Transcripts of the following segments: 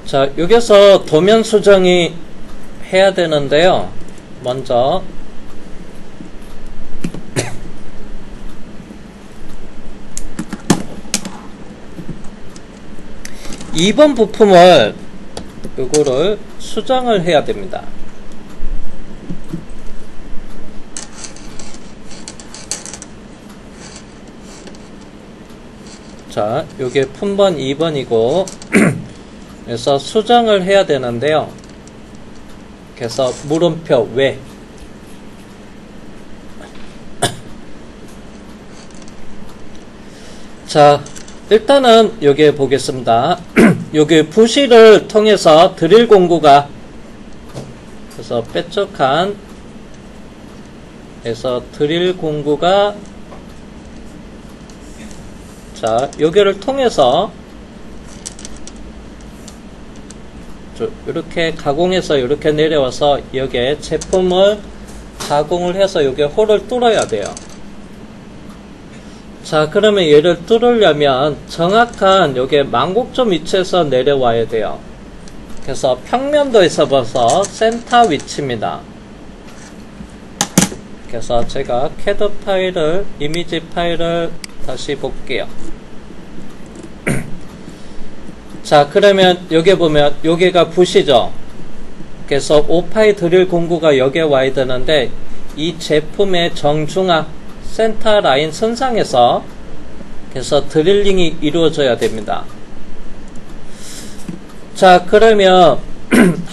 자, 여기서 도면 수정이 해야 되는데요. 먼저 2번 부품을 요거를 수정을 해야 됩니다. 자, 요게 품번 2번이고 그래서 수정을 해야 되는데요. 그래서 물음표 왜? 자, 일단은 여기 보겠습니다. 여기 부시를 통해서 드릴 공구가 그래서 빼쪽한 에서 드릴 공구가 자, 여기를 통해서 이렇게 가공해서 이렇게 내려와서 여기에 제품을 가공을 해서 여기에 홀을 뚫어야 돼요. 자, 그러면 얘를 뚫으려면 정확한 여기에 망곡점 위치에서 내려와야 돼요. 그래서 평면도에서 봐서 센터 위치입니다. 그래서 제가 CAD 파일을, 이미지 파일을 다시 볼게요. 자, 그러면 여기 보면 여기가 부시죠. 그래서 오파이 드릴 공구가 여기에 와야 되는데 이 제품의 정중앙 센터 라인 선상에서 그래서 드릴링이 이루어져야 됩니다. 자, 그러면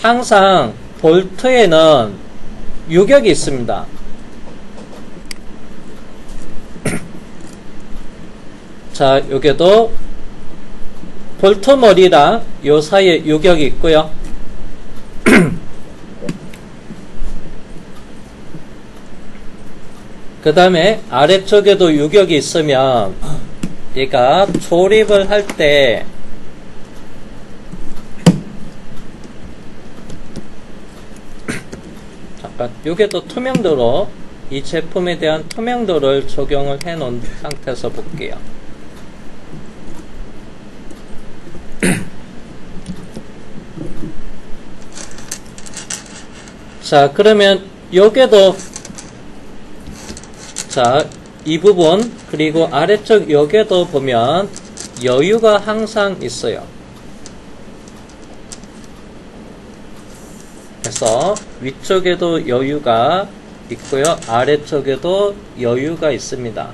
항상 볼트에는 유격이 있습니다. 자, 여기도 볼트 머리랑 요 사이에 유격이 있고요. 그 다음에 아래쪽에도 유격이 있으면 얘가 조립을 할 때 잠깐 여기도 투명도로 이 제품에 대한 투명도를 적용을 해 놓은 상태에서 볼게요. 자, 그러면 여기도 자, 이 부분 그리고 아래쪽 여기도 보면 여유가 항상 있어요. 그래서 위쪽에도 여유가 있고요, 아래쪽에도 여유가 있습니다.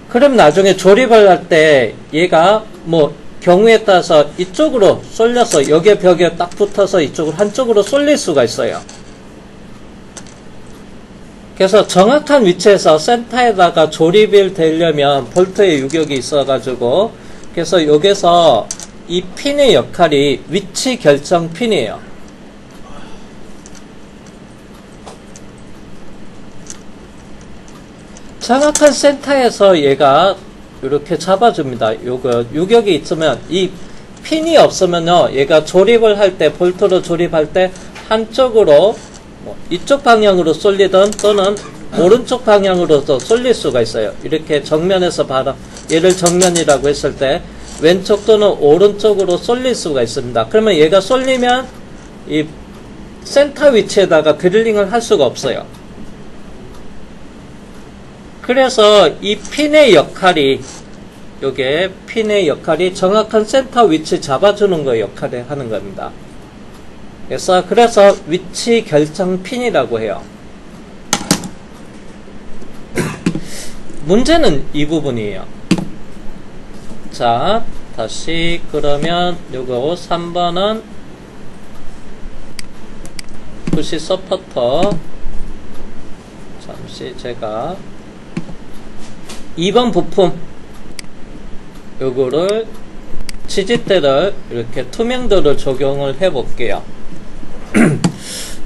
그럼 나중에 조립을 할 때 얘가 뭐 경우에 따라서 이쪽으로 쏠려서 여기 벽에 딱 붙어서 이쪽으로 한쪽으로 쏠릴 수가 있어요. 그래서 정확한 위치에서 센터에다가 조립이 되려면 볼트의 유격이 있어가지고 그래서 여기서 이 핀의 역할이 위치 결정 핀이에요. 정확한 센터에서 얘가 이렇게 잡아줍니다. 요거 유격이 있으면 이 핀이 없으면요, 얘가 조립을 할 때 볼트로 조립할 때 한쪽으로 이쪽 방향으로 쏠리든 또는 오른쪽 방향으로도 쏠릴 수가 있어요. 이렇게 정면에서 바로 얘를 정면이라고 했을 때 왼쪽 또는 오른쪽으로 쏠릴 수가 있습니다. 그러면 얘가 쏠리면 이 센터 위치에다가 드릴링을 할 수가 없어요. 그래서 이 핀의 역할이 요게 핀의 역할이 정확한 센터 위치 잡아주는 거 역할을 하는 겁니다. 그래서 위치 결정 핀이라고 해요. 문제는 이 부분이에요. 자, 다시 그러면 요거 3번은 부시 서포터, 잠시 제가 2번 부품 요거를 지지대를 이렇게 투명도를 적용을 해 볼게요.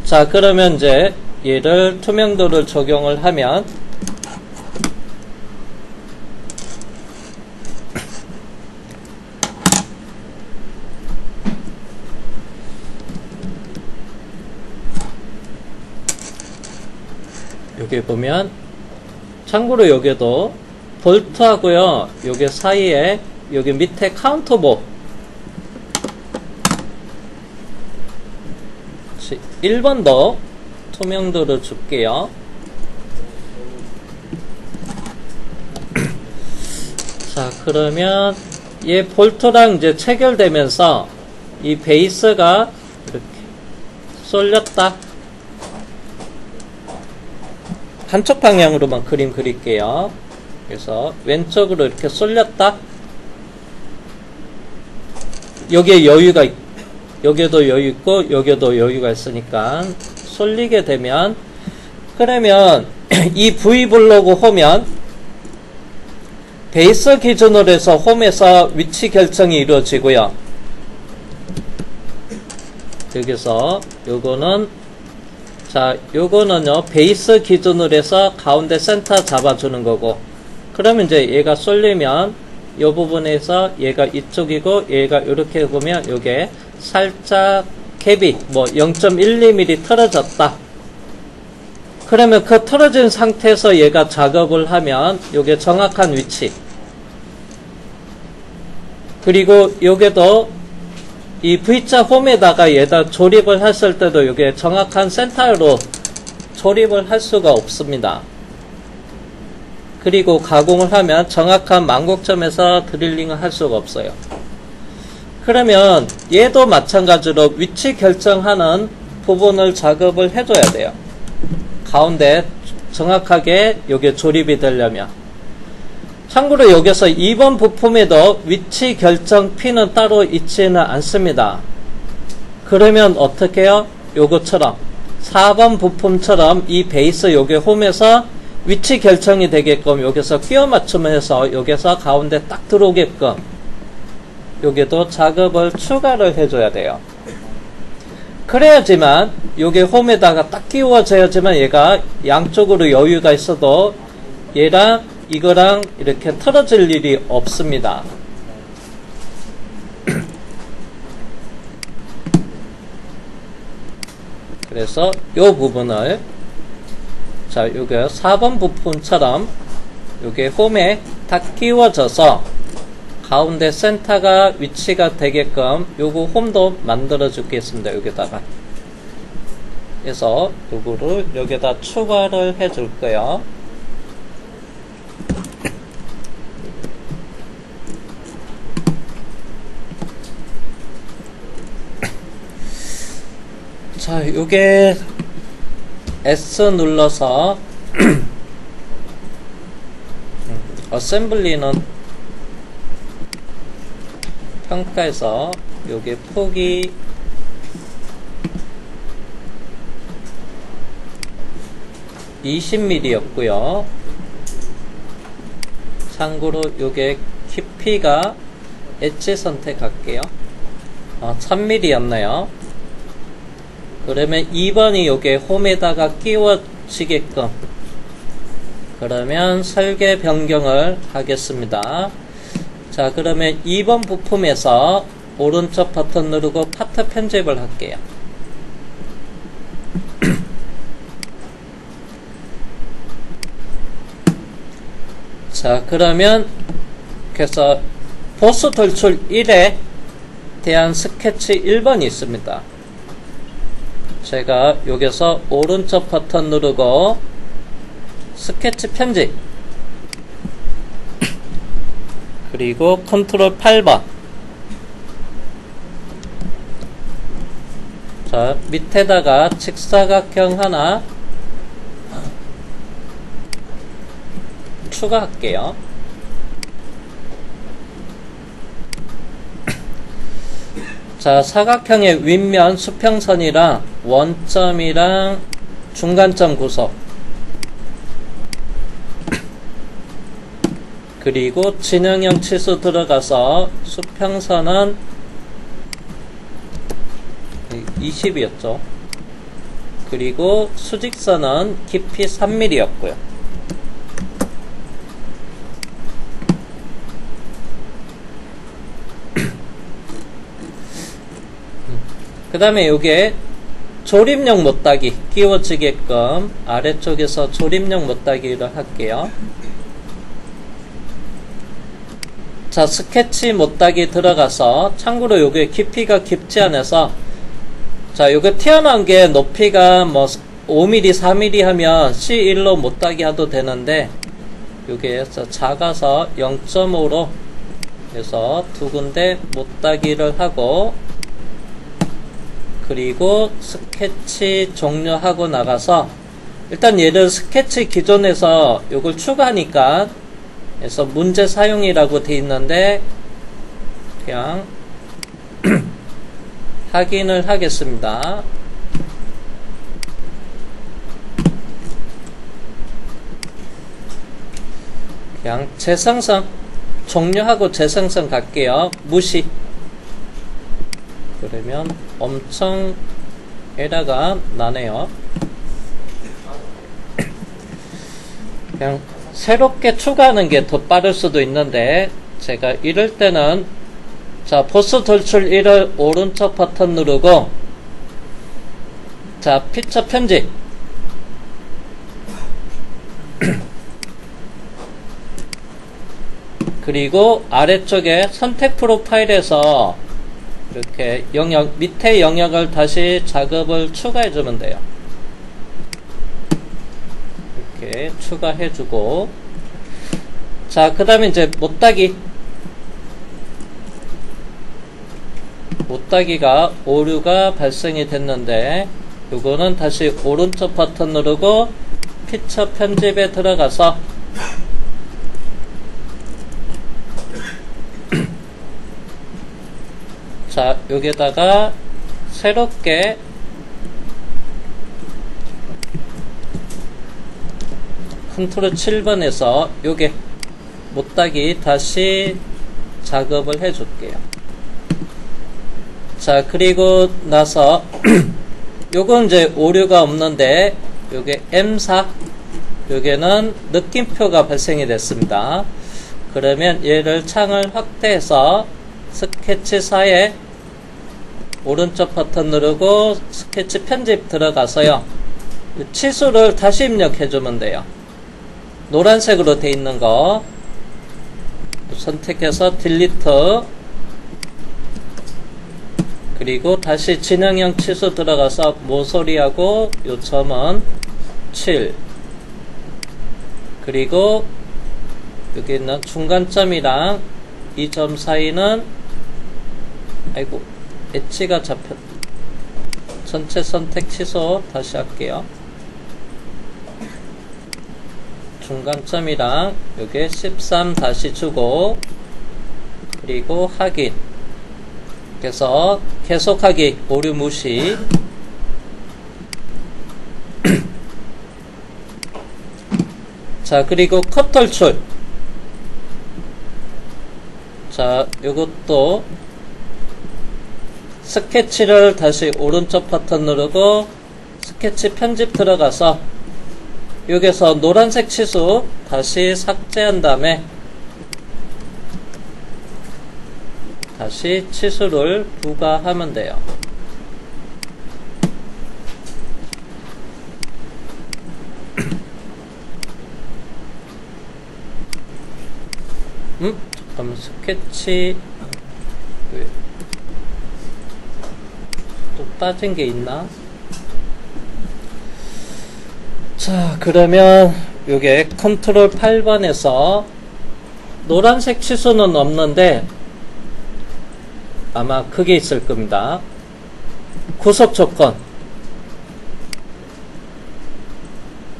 자, 그러면 이제 얘를 투명도를 적용을 하면 여기 보면 참고로 여기도 볼트하고요, 여기 사이에 여기 밑에 카운터보 1번도 투명도를 줄게요. 자, 그러면 얘 볼트랑 이제 체결되면서 이 베이스가 이렇게 쏠렸다. 한쪽 방향으로만 그림 그릴게요. 그래서 왼쪽으로 이렇게 쏠렸다. 여기에 여유가 여기에도 여유 있고 여기에도 여유가 있으니까 쏠리게 되면, 그러면 이 V블로그 홈은 베이스 기준으로 해서 홈에서 위치 결정이 이루어지고요. 여기서 요거는, 자, 요거는요 베이스 기준으로 해서 가운데 센터 잡아주는 거고, 그러면 이제 얘가 쏠리면 요 부분에서 얘가 이쪽이고 얘가 이렇게 보면 요게 살짝 갭이 뭐 0.12mm 틀어졌다. 그러면 그 틀어진 상태에서 얘가 작업을 하면 요게 정확한 위치, 그리고 요게도 이 V자 홈에다가 얘다 조립을 했을 때도 요게 정확한 센터로 조립을 할 수가 없습니다. 그리고 가공을 하면 정확한 만곡점에서 드릴링을 할 수가 없어요. 그러면 얘도 마찬가지로 위치 결정하는 부분을 작업을 해줘야 돼요. 가운데 정확하게 요게 조립이 되려면. 참고로 여기서 2번 부품에도 위치 결정 핀은 따로 있지는 않습니다. 그러면 어떻게 해요? 요것처럼 4번 부품처럼 이 베이스 요게 홈에서 위치 결정이 되게끔 여기서 끼워 맞춤을 해서 여기서 가운데 딱 들어오게끔 여기도 작업을 추가를 해줘야 돼요. 그래야지만 요게 홈에다가 딱 끼워져야지만 얘가 양쪽으로 여유가 있어도 얘랑 이거랑 이렇게 틀어질 일이 없습니다. 그래서 요 부분을, 자, 요게 4번 부품처럼 요게 홈에 딱 끼워져서 가운데 센터가 위치가 되게끔 요거 홈도 만들어 주겠습니다. 여기다가. 그래서 요거를 여기다 추가를 해 줄 거예요. 자, 요게 S 눌러서 어셈블리는 평가해서 요게 폭이 20mm였고요. 참고로 요게 깊이가 엣지 선택할게요. 1000mm였네요. 그러면 2번이 요게 홈에다가 끼워지게끔, 그러면 설계 변경을 하겠습니다. 자, 그러면 2번 부품에서 오른쪽 버튼 누르고 파트 편집을 할게요. 자, 그러면 그래서 보스 돌출 1에 대한 스케치 1번이 있습니다. 제가 여기서 오른쪽 버튼 누르고 스케치 편집, 그리고 컨트롤 8번. 자, 밑에다가 직사각형 하나 추가할게요. 자, 사각형의 윗면 수평선이랑 원점이랑 중간점 구석, 그리고 진영형 치수 들어가서 수평선은 20이었죠. 그리고 수직선은 깊이 3mm였고요. 그 다음에 요게 조립용 못따기 끼워지게끔 아래쪽에서 조립용 못따기를 할게요. 자, 스케치 못따기 들어가서, 참고로 요게 깊이가 깊지 않아서 자, 요거 튀어나온 게 높이가 뭐 5mm, 4mm 하면 C1로 못따기 해도 되는데, 요게 작아서 0.5로 해서 두 군데 못따기를 하고, 그리고 스케치 종료하고 나가서, 일단 얘를 스케치 기존에서 요걸 추가하니까, 그래서 문제 사용이라고 돼 있는데, 그냥, 확인을 하겠습니다. 그냥 재생성 종료하고 재생성 갈게요. 무시. 그러면 엄청 에러가 나네요. 그냥 새롭게 추가하는 게 더 빠를 수도 있는데, 제가 이럴 때는 자, 보스 돌출 1을 오른쪽 버튼 누르고, 자, 피처 편집. 그리고 아래쪽에 선택 프로파일에서 이렇게 영역, 밑에 영역을 다시 작업을 추가해주면 돼요. 이렇게 추가해주고, 자, 그 다음에 이제 못따기. 못따기가 오류가 발생이 됐는데, 요거는 다시 오른쪽 버튼 누르고 피처 편집에 들어가서 자, 여기다가 새롭게 컨트롤 7번에서 요게 못따기 다시 작업을 해줄게요. 자, 그리고 나서 요건 이제 오류가 없는데, 요게 M4, 요게는 느낌표가 발생이 됐습니다. 그러면 얘를 창을 확대해서 스케치4에 오른쪽 버튼 누르고 스케치 편집 들어가서요, 치수를 다시 입력해주면 돼요. 노란색으로 돼 있는 거 선택해서 딜리트, 그리고 다시 진행형 치수 들어가서 모서리하고 요 점은 7, 그리고 여기 있는 중간점이랑 이 점 사이는, 아이고, 엣지가 잡혔, 전체 선택 취소 다시 할게요. 중간점이랑 요게 13 다시 주고, 그리고 확인. 그래서 계속하기, 오류 무시. 자, 그리고 컷 돌출. 자, 요것도 스케치를 다시 오른쪽 버튼 누르고 스케치 편집 들어가서 여기서 노란색 치수 다시 삭제한 다음에 다시 치수를 부과하면 돼요. 잠깐만, 스케치 왜 또 빠진 게 있나? 자, 그러면 요게 컨트롤 8번에서 노란색 치수는 없는데 아마 그게 있을 겁니다. 구속 조건.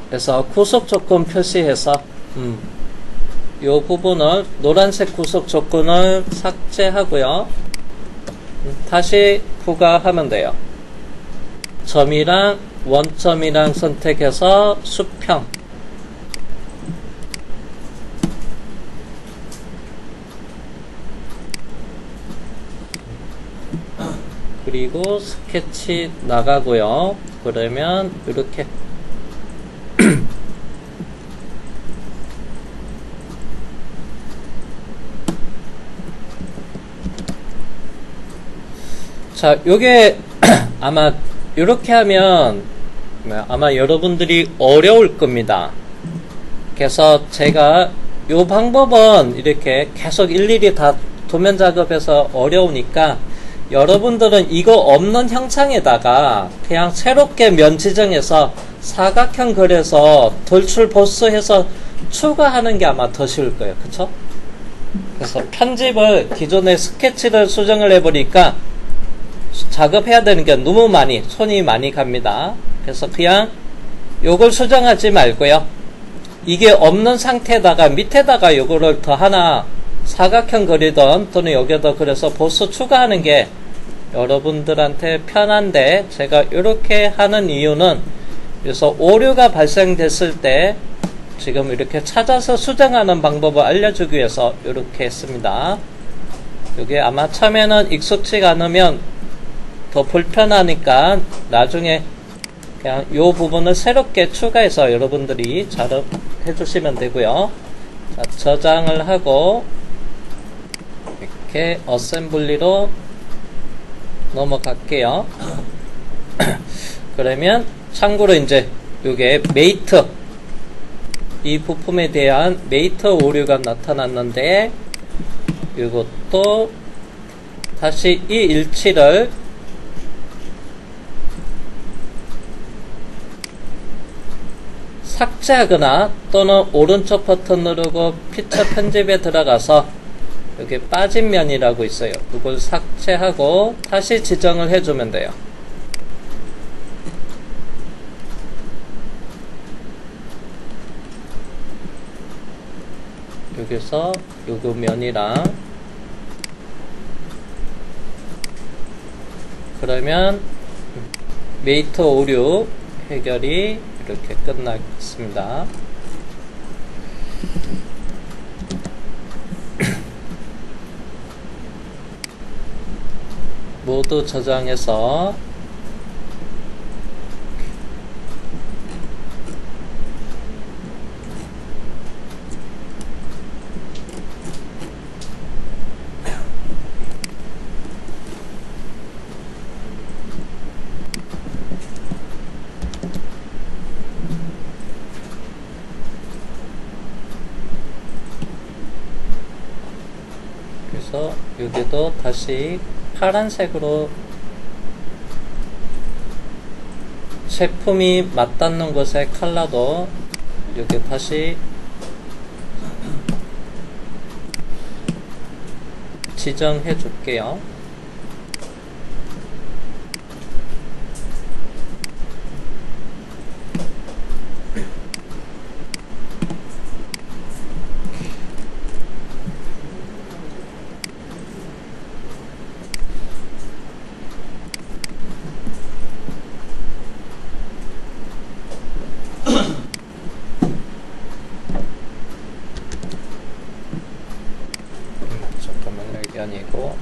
그래서 구속 조건 표시해서 요 부분을 노란색 구속 조건을 삭제하고요. 다시 부과하면 돼요. 점이랑 원점이랑 선택해서 수평. 그리고 스케치 나가고요. 그러면 이렇게 자, 요게 아마 이렇게 하면 아마 여러분들이 어려울 겁니다. 그래서 제가 요 방법은 이렇게 계속 일일이 다 도면 작업해서 어려우니까 여러분들은 이거 없는 형상에다가 그냥 새롭게 면 지정해서 사각형 그려서 돌출 보스해서 추가하는 게 아마 더 쉬울 거예요. 그쵸? 그래서 편집을 기존의 스케치를 수정을 해버리니까 작업해야 되는 게 너무 손이 많이 갑니다. 그래서 그냥 요걸 수정하지 말고요. 이게 없는 상태에다가 밑에다가 요거를 더 하나 사각형 그리던 또는 여기다 그려서 보스 추가하는 게 여러분들한테 편한데, 제가 이렇게 하는 이유는 그래서 오류가 발생됐을 때 지금 이렇게 찾아서 수정하는 방법을 알려주기 위해서 이렇게 했습니다. 이게 아마 처음에는 익숙치가 않으면 더 불편하니까 나중에 그냥 이 부분을 새롭게 추가해서 여러분들이 작업해 주시면 되고요. 자, 저장을 하고 이렇게 어셈블리로 넘어갈게요. 그러면 참고로 이제 이게 메이트, 이 부품에 대한 메이트 오류가 나타났는데, 이것도 다시 이 일치를 삭제하거나 또는 오른쪽 버튼 누르고 피처 편집에 들어가서 여기 빠진 면이라고 있어요. 이걸 삭제하고 다시 지정을 해주면 돼요. 여기서 요거 면이랑, 그러면 메이트 오류 해결이 이렇게 끝나겠습니다. 모두 저장해서 여기도 다시 파란색으로 제품이 맞닿는 곳의 컬러도 여기 다시 지정해 줄게요. 잠깐만요, 이게 아니고